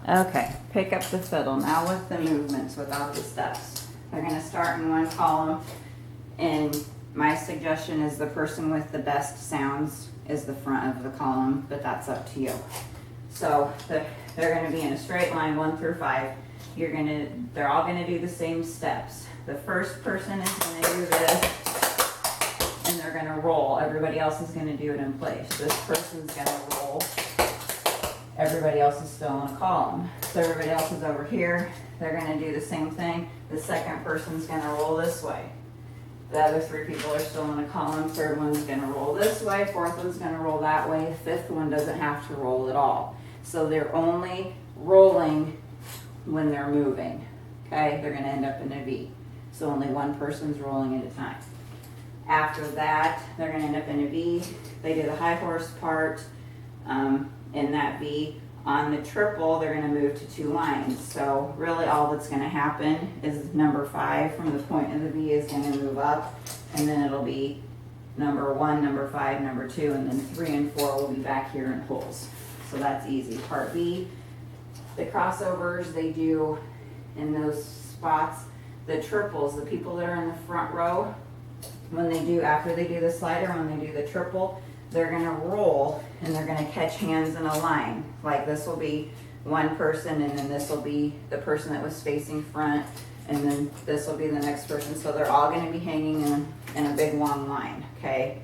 Okay, pick up the fiddle. Now with the movements without the steps. They're gonna start in one column, and my suggestion is the person with the best sounds is the front of the column, but that's up to you. So they're gonna be in a straight line 1 through 5. They're all gonna do the same steps. The first person is gonna do this, and they're gonna roll. Everybody else is gonna do it in place. This person's gonna roll. Everybody else is still in a column. So everybody else is over here. They're gonna do the same thing. The second person's gonna roll this way. The other 3 people are still in a column. Third one's gonna roll this way. Fourth one's gonna roll that way. Fifth one doesn't have to roll at all. So they're only rolling when they're moving. Okay, they're gonna end up in a V. So only one person's rolling at a time. After that, they're gonna end up in a V. They do the high horse part in that V. On the triple, they're gonna move to 2 lines. So really all that's gonna happen is number 5 from the point of the V is gonna move up, and then it'll be number 1, number 5, number 2, and then 3 and 4 will be back here in holes. So that's easy. Part B, the crossovers they do in those spots, the triples, the people that are in the front row, after they do the slider, when they do the triple, they're gonna roll and they're gonna catch hands in a line. Like this will be one person, and then this will be the person that was facing front, and then this will be the next person. So they're all gonna be hanging in a big long line, okay?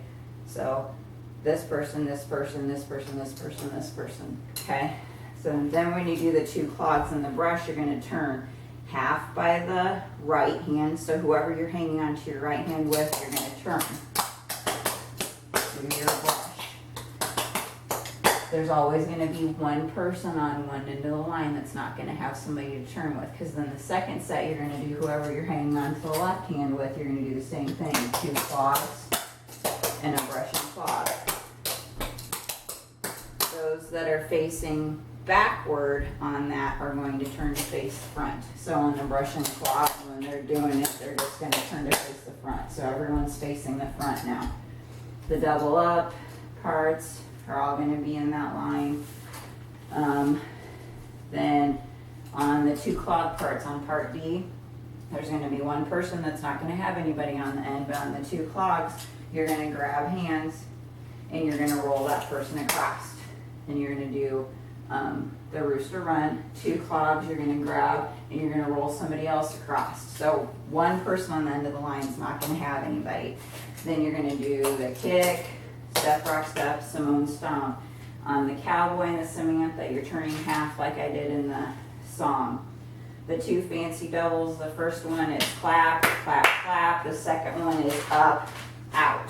So this person, this person, this person, this person, this person, okay? So then when you do the 2 clogs in the brush, you're gonna turn half by the right hand. So whoever you're hanging onto your right hand with, you're gonna turn. Your brush. There's always going to be one person on one end of the line that's not going to have somebody to turn with, because then the second set you're going to do whoever you're hanging on to the left hand with, you're going to do the same thing. 2 clogs and a brush and clog. Those that are facing backward on that are going to turn to face front. So on the brush and clog, when they're doing it, they're just going to turn to face the front. So everyone's facing the front now. The double up parts are all going to be in that line. Then on the 2 clog parts on part D, there's going to be one person that's not going to have anybody on the end, but on the 2 clogs, you're going to grab hands and you're going to roll that person across. And you're going to do the rooster run. 2 clogs you're going to grab and you're going to roll somebody else across. So one person on the end of the line is not going to have anybody. Then you're going to do the kick, step, rock, step, Simone stomp. On the cowboy and the Samantha, you're turning half like I did in the song. The 2 fancy doubles, the first one is clap, clap, clap. The second one is up, out.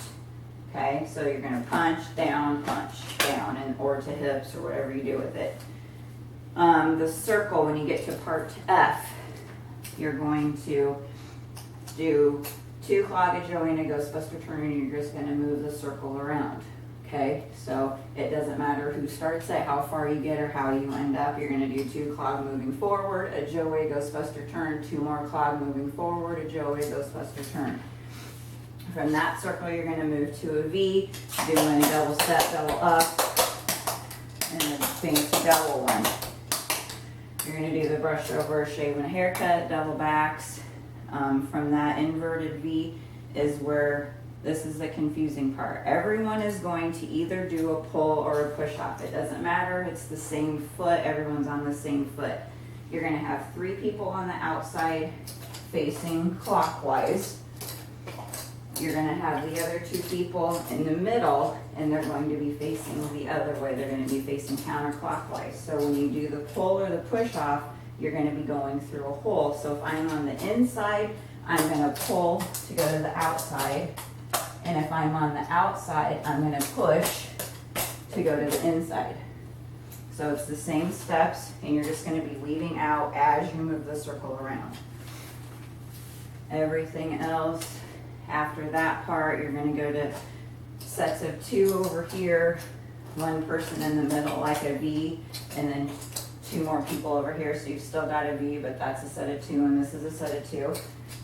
Okay, so you're going to punch down, and or to hips or whatever you do with it. The circle, when you get to part F, you're going to do 2 clog a Joanna Ghostbuster turn, and you're just going to move the circle around. Okay, so it doesn't matter who starts it, how far you get, or how you end up. You're going to do 2 clog moving forward, a Joey Ghostbuster turn, 2 more clog moving forward, a Joey Ghostbuster turn. From that circle, you're going to move to a V, doing double step, double up, and a fancy double one. You're going to do the brush over, shave, and a haircut, double backs. From that inverted V is where this is the confusing part. Everyone is going to either do a pull or a push off. It doesn't matter. It's the same foot. Everyone's on the same foot. You're going to have 3 people on the outside facing clockwise. You're going to have the other 2 people in the middle, and they're going to be facing the other way. They're going to be facing counterclockwise. So when you do the pull or the push off, you're going to be going through a hole. So if I'm on the inside, I'm going to pull to go to the outside. And if I'm on the outside, I'm going to push to go to the inside. So it's the same steps, and you're just going to be weaving out as you move the circle around. Everything else after that part, you're going to go to sets of 2 over here, 1 person in the middle like a V, and then 2 more people over here. So you've still got a V, but that's a set of 2, and this is a set of 2.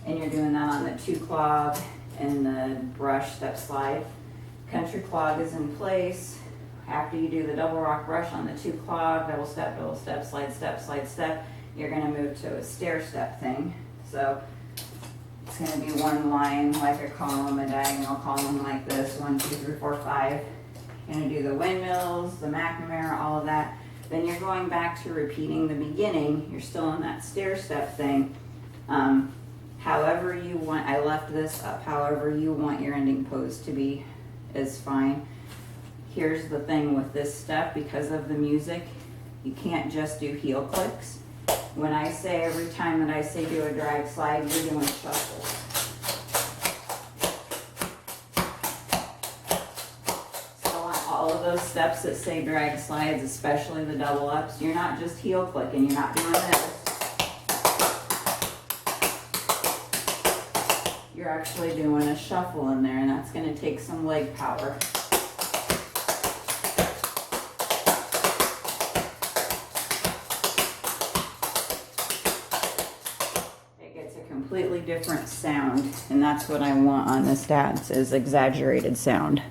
And you're doing that on the 2 clog and the brush step slide. Country clog is in place. after you do the double rock brush on the 2 clog, double step, slide step, you're gonna move to a stair step thing. So it's gonna be one line like a column, a diagonal column like this, 1, 2, 3, 4, 5. You're gonna do the windmills, the McNamara, all of that. Then you're going back to repeating the beginning. You're still in that stair step thing. However you want, I left this up, however you want your ending pose to be is fine. Here's the thing with this step, because of the music, you can't just do heel clicks. When I say, every time that I say do a drag slide, you're doing shuffles. So on all of those steps that say drag slides, especially the double ups, you're not just heel clicking, you're not doing this. You're actually doing a shuffle in there, and that's going to take some leg power. It gets a completely different sound, and that's what I want on this dance, is exaggerated sound.